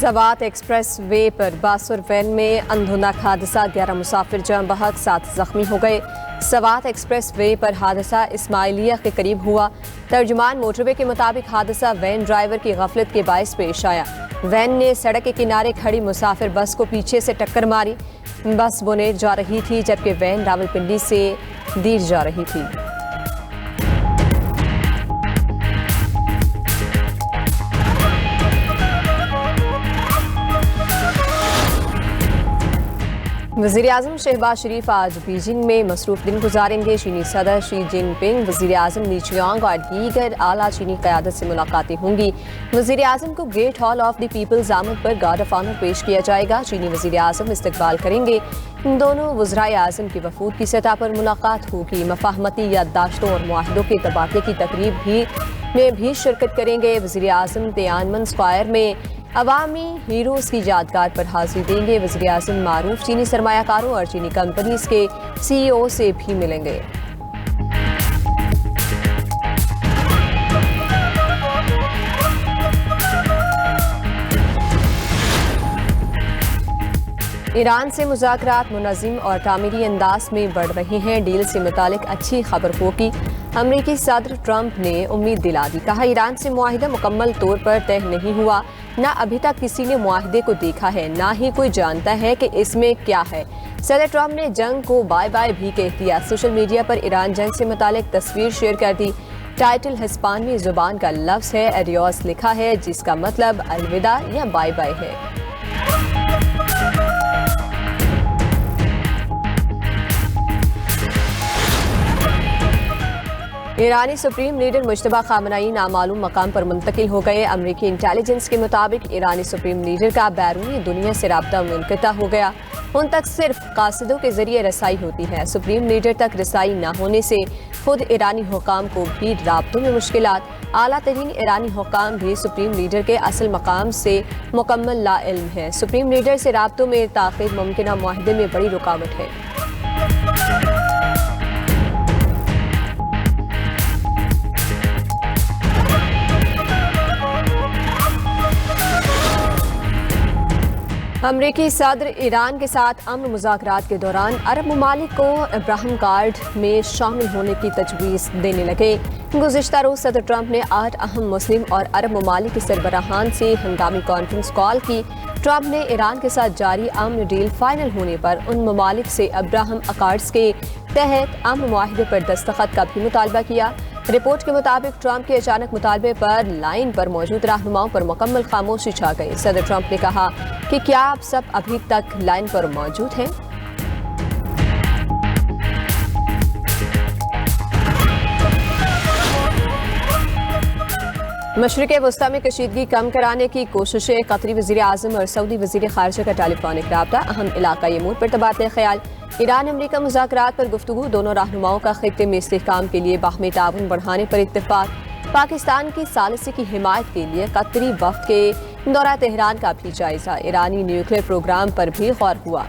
Swat express way पर बस और वैन में अंधुनक हादसा, 11 मुसाफिर जान बहक 7 जख्मी हो गए। सवात एक्सप्रेस वे पर हादसा इस्माइलिया के करीब हुआ। तर्जुमान मोटरवे के मुताबिक हादसा वैन ड्राइवर की गफलत के बायस पेश आया। वैन ने सड़क के किनारे खड़ी मुसाफिर बस को पीछे से टक्कर मारी। बस बुनेर जा रही थी जबकि वैन रावलपिंडी से दीर जा रही थी। वज़ीर-ए-आज़म शहबाज शरीफ आज बीजिंग में मसरूफ दिन गुजारेंगे। चीनी सदर शी जिनपिंग, वज़ीर-ए-आज़म ली चियांग और दीगर आला चीनी क़यादत से मुलाकातें होंगी। वज़ीर-ए-आज़म को Great Hall of the People's आमद पर गार्ड ऑफ ऑनर पेश किया जाएगा। चीनी वज़ीर-ए-आज़म इस्तकबाल करेंगे। दोनों वज़राए-आज़म की वफूद की सतह पर मुलाकात होगी। मफाहमती याददाश्तों और मुआहदों के तबादले की तकरीब में भी शिरकत करेंगे। वज़ीर-ए-आज़म तियानमन स्क्वायर में अवामी हीरोज़ की यादगार पर हाजिरी देंगे। वज़ीर-ए-आज़म मारूफ चीनी सरमायाकारों और चीनी कंपनीज के CEO से भी मिलेंगे। ईरान से मुज़ाकरात मुनज़्ज़म और तामीरी अंदाज में बढ़ रहे हैं। डील से मुतालिक अच्छी खबर होगी। अमरीकी सदर ट्रंप ने उम्मीद दिला दी। कहा, ईरान से मुआहिदा मुकम्मल तौर पर तय नहीं हुआ। न अभी तक किसी ने मुआहिदे को देखा है, ना ही कोई जानता है कि इसमें क्या है। सदर ट्रंप ने जंग को बाय बाय भी कह दिया। सोशल मीडिया पर ईरान जंग से मुतालिक तस्वीर शेयर कर दी। टाइटल हिस्पानवी जुबान का लफ्ज़ है, एडियोस लिखा है, जिसका मतलब अलविदा या बाय बाय है। ईरानी सुप्रीम लीडर मुश्तबा खामनाई नामालूम मकाम पर मुंतकिल हो गए। अमरीकी इंटेलिजेंस के मुताबिक ईरानी सुप्रीम लीडर का बैरूनी दुनिया से राब्ता मुनक़ता हो गया। उन तक सिर्फ कासिदों के जरिए रसाई होती है। सुप्रीम लीडर तक रसाई न होने से खुद ईरानी हुकाम को भी राब्तों में मुश्किलात। आला तरीन ईरानी हुकाम भी सुप्रीम लीडर के असल मकाम से मुकम्मल लाइल्म है। सुप्रीम लीडर से राब्तों में ताक़ीद मुमकिन मुआहदे में बड़ी रुकावट है। अमरीकी सदर ईरान के साथ अमन मुज़ाकरात के दौरान अरब ममालिक को अब्राहम कार्ड में शामिल होने की तजवीज़ देने लगे। गुज़िश्ता रोज़ सदर ट्रंप ने 8 अहम मुस्लिम और अरब ममालिक के सरबराहान से हंगामी कॉन्फ्रेंस कॉल की। ट्रंप ने ईरान के साथ जारी अमन डील फाइनल होने पर उन ममालिक से अब्राहम अकार्ड्स के तहत अमन मुआहिदे पर दस्तखत का भी मुतालबा किया। रिपोर्ट के मुताबिक ट्रंप के अचानक मुतालबे पर लाइन पर मौजूद रहनुमाओं पर मुकम्मल खामोशी छा गई। सदर ट्रंप ने कहा कि क्या आप सब अभी तक लाइन पर मौजूद हैं? मशरिक़ वस्ता में कशीदगी कम कराने की कोशिशें। कतरी वज़ीर-ए-आज़म और सऊदी वज़ीर ख़ारिजा का टेलीफोनिक राब्ता। अहम इलाक़ाई अमूर पर तबादला ख्याल। ईरान अमरीका मुज़ाकरात पर गुफ्तगू। दोनों रहनुमाओं का खित्ते में इस्तेहकाम के लिए बाहमी ताउन बढ़ाने पर इत्तेफाक। पाकिस्तान की सालिसी की हिमायत के लिए कतरी वफ़द के दौरा तेहरान का भी जायज़ा। ईरानी न्यूक्लियर प्रोग्राम पर भी गौर हुआ।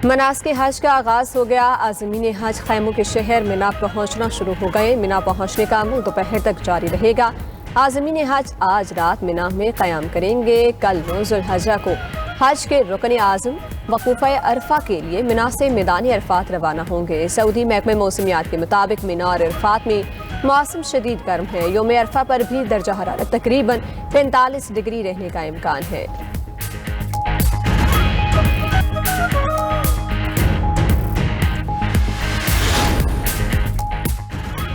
मनासिक हज का आगाज हो गया। आज़मीन हज खैमों के शहर मिना पहुंचना शुरू हो गए। मिना पहुंचने का अमल दोपहर तक जारी रहेगा। आज़मीन हज आज रात मिना में क़याम करेंगे। कल 9 ज़ुल्हज्जा को हज के रुकन आज़म वक़ूफ़े अरफा के लिए मिना से मैदान अरफात रवाना होंगे। सऊदी महकमे मौसमियात के मुताबिक मिना और अरफात में मौसम शदीद गर्म है। योम अरफा पर भी दर्जा हरारत तकरीबन 45 डिग्री रहने का इम्कान है।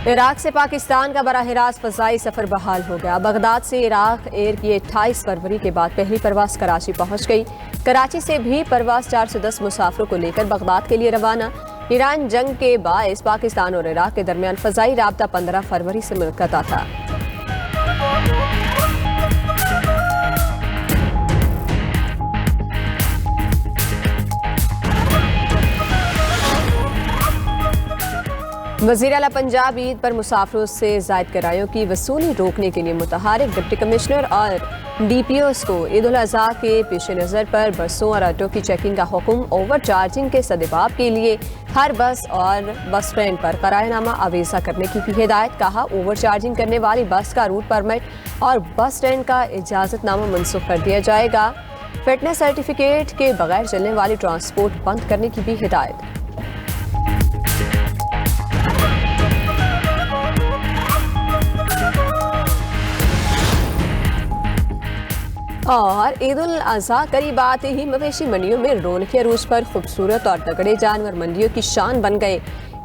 इराक से पाकिस्तान का बराह रास्त फ़ज़ाई सफ़र बहाल हो गया। बगदाद से इराक एयर की 28 फरवरी के बाद पहली परवाज़ कराची पहुंच गई। कराची से भी परवाज़ 410 मुसाफिरों को लेकर बगदाद के लिए रवाना। ईरान जंग के बायस पाकिस्तान और इराक के दरमियान फ़ज़ाई राब्ता 15 फरवरी से मुनक़ता था। वज़ीर आला पंजाब ईद पर मुसाफिरों से जायद किरायों की वसूली रोकने के लिए मुतहरिक डिप्टी कमिश्नर और DPOs को ईद उल अज़हा के पेश नज़र पर बसों और ऑटो की चेकिंग का हुक्म। ओवर चार्जिंग के सद्देबाब के लिए हर बस और बस स्टैंड पर करारनामा अवेजा करने की भी हिदायत। कहा, ओवर चार्जिंग करने वाली बस का रूट परमिट और बस स्टैंड का इजाज़तनामा मनसूख कर दिया जाएगा। फिटनेस सर्टिफिकेट के बगैर चलने वाली ट्रांसपोर्ट बंद करने की भी हिदायत। और ईद उल अज़हा करीब आते ही मवेशी मंडियों में रौनक अरूज पर खूबसूरत और तगड़े जानवर मंडियों की शान बन गए।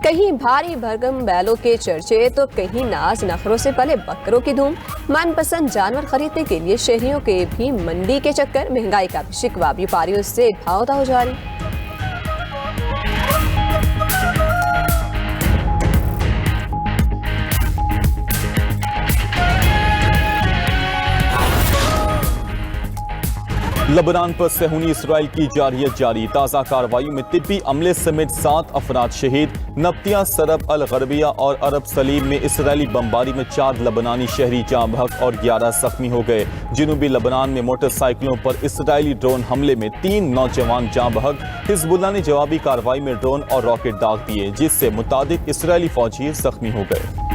कहीं भारी भरगम बैलों के चर्चे तो कहीं नाज नखरों से पले बकरों की धूम। मनपसंद जानवर खरीदने के लिए शहरियों के भी मंडी के चक्कर। महंगाई का भी शिकवा व्यापारियों से भाव दाव जारी। लबनान पर सहूनी इसराइल की जारियत जारी। ताज़ा कार्रवाई में तिब्बी अमले समेत 7 अफराद शहीद। नब्तिया, सरब अल गरबिया और अरब सलीम में इसराइली बमबारी में 4 लबनानी शहरी जाँ बहक और 11 जख्मी हो गए। जनूबी लबनान में मोटरसाइकिलों पर इसराइली ड्रोन हमले में 3 नौजवान जाँ बहक। हिजबुल्लाह ने जवाबी कार्रवाई में ड्रोन और रॉकेट दाग दिए, जिससे मुतादिक इसराइली फौजी जख्मी हो गए।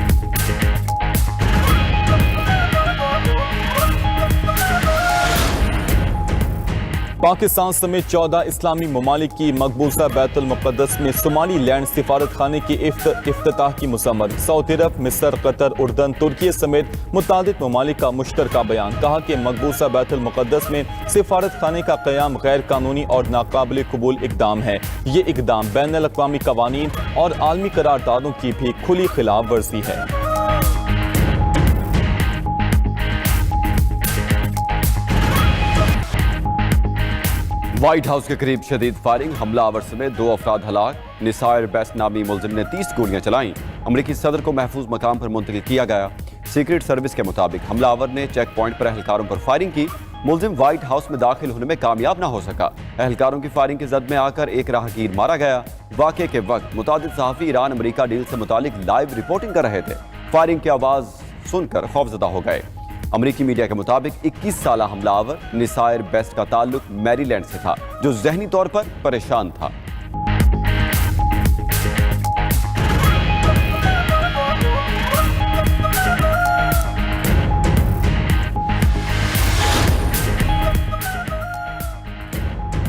पाकिस्तान समेत 14 इस्लामी ममालिक की मकबूजा बैतुल मुक़द्दस में सोमाली लैंड सिफारत खाने की इफ्तिताह की मुसम्मत। सऊदी अरब, मिस्र, कतर, उर्दन, तुर्की समेत मुतादिद ममालिक का मुश्तरका बयान। कहा कि मकबूजा बैतुल मुक़द्दस में सिफारत खाने का क़याम गैर कानूनी और नाकाबिल कबूल इक़दाम है। ये इक़दाम बैनुल अक़वामी क़वानीन और आलमी करारदादों की भी खुली खिलाफ वर्जी है। व्हाइट हाउस के करीब शदीद फायरिंग, हमलावर समेत 2 अफराद हलाक। निसायर बेस्ट नामी मुलजिम ने 30 गोलियां चलाईं। अमरीकी सदर को महफूज मकाम पर मुंतकिल किया गया। सीक्रेट सर्विस के मुताबिक हमलावर ने चेक पॉइंट पर एहलकारों पर फायरिंग की। मुलजिम व्हाइट हाउस में दाखिल होने में कामयाब न हो सका। एहलकारों की फायरिंग की जद में आकर एक राहगीर मारा गया। वाक़े के वक्त मुतादिद सहाफ़ी ईरान अमरीका डील से मुतालिक लाइव रिपोर्टिंग कर रहे थे। फायरिंग की आवाज़ सुनकर खौफजदा हो गए। अमरीकी मीडिया के मुताबिक 21 साला हमलावर निसायर बेस्ट का ताल्लुक मैरीलैंड से था, जो ज़हनी तौर पर परेशान था।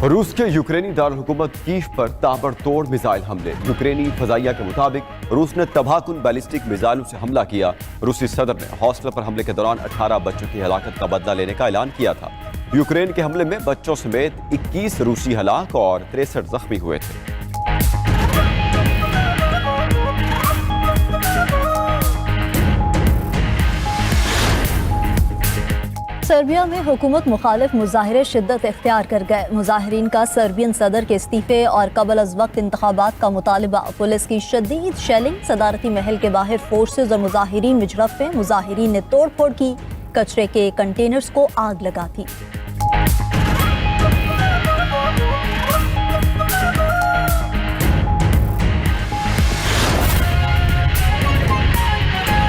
रूस के यूक्रेनी दारुल-हुकूमत कीव पर ताबड़तोड़ मिसाइल हमले। यूक्रेनी फजाइया के मुताबिक रूस ने तबाहकुन बैलिस्टिक मिसाइलों से हमला किया। रूसी सदर ने हॉस्टल पर हमले के दौरान 18 बच्चों की हलाकत का बदला लेने का ऐलान किया था। यूक्रेन के हमले में बच्चों समेत 21 रूसी हलाक और 63 जख्मी हुए थे। सर्बिया में हुकूमत मुखालिफ मुजाहिरे शिद्दत इख्तियार कर गए। मुजाहिरीन का सर्बियन सदर के इस्तीफे और कबल अज वक्त इंतखाबात का मुतालबा। पुलिस की शदीद शेलिंग, सदारती महल के बाहर फोर्सेज और मुजाहिरीन में झड़पें। मुजाहिरीन ने तोड़ फोड़ की, कचरे के कंटेनर्स को आग लगा दी।